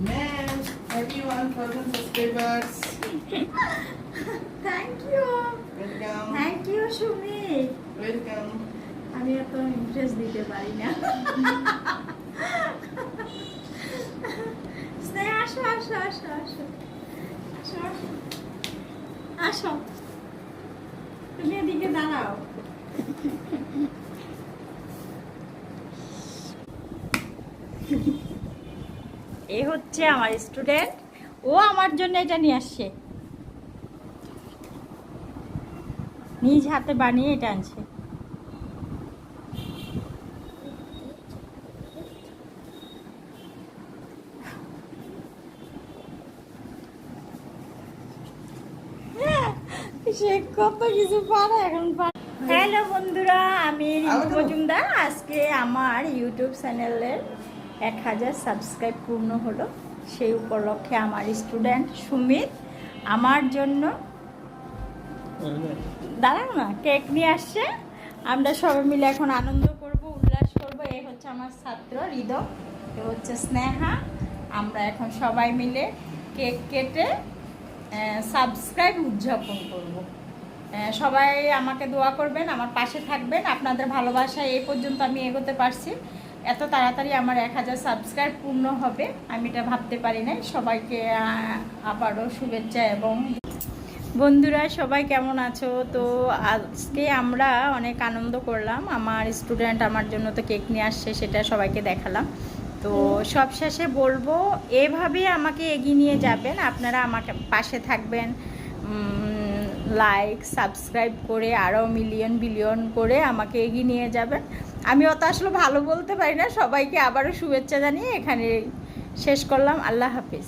Man, everyone, 1,000 subscribers. Thank you Welcome. Thank you Sumit. Welcome. আমি এত interest দিতে পারি না। স্নেহা আসো আসো আসো আসো আসো আসো আসো, তুমি এদিকে দাঁড়াও। এ হচ্ছে আমার স্টুডেন্ট, ও আমার জন্য এটা নিয়ে আসছে, নিজ হাতে বানিয়ে এটা আনছে। সে কত কিছু পারে এখন। হ্যালো বন্ধুরা, আমি রিঙ্কু মজুমদার। আজকে আমার ইউটিউব চ্যানেলের 1000 সাবস্ক্রাইব পূর্ণ হলো। সেই উপলক্ষে আমার স্টুডেন্ট সুমিত আমার জন্য দাঁড়াও না কেক নিয়ে আসছে। আমরা সবাই মিলে এখন আনন্দ করব, উল্লাস করব। এই হচ্ছে আমার ছাত্র হৃদয়, এ হচ্ছে স্নেহা। আমরা এখন সবাই মিলে কেক কেটে সাবস্ক্রাইব উদযাপন করব। সবাই আমাকে দোয়া করবেন, আমার পাশে থাকবেন। আপনাদের ভালোবাসা এই পর্যন্ত আমি এগোতে পারছি। এত তাড়াতাড়ি আমার 1000 সাবস্ক্রাইব পূর্ণ হবে আমি এটা ভাবতে পারি নাই। সবাইকে আবারও শুভেচ্ছা। এবং বন্ধুরা সবাই কেমন আছো? তো আজকে আমরা অনেক আনন্দ করলাম। আমার স্টুডেন্ট আমার জন্য তো কেক নিয়ে আসছে, সেটা সবাইকে দেখালাম। তো সব শেষে বলবো, এভাবে আমাকে এগিয়ে নিয়ে যাবেন, আপনারা আমাকে পাশে থাকবেন। লাইক সাবস্ক্রাইব করে আরও মিলিয়ন বিলিয়ন করে আমাকে এগিয়ে নিয়ে যাবেন। আমি অত আসলে ভালো বলতে পারি না। সবাইকে আবারও শুভেচ্ছা জানিয়ে এখানে শেষ করলাম। আল্লাহ হাফিজ।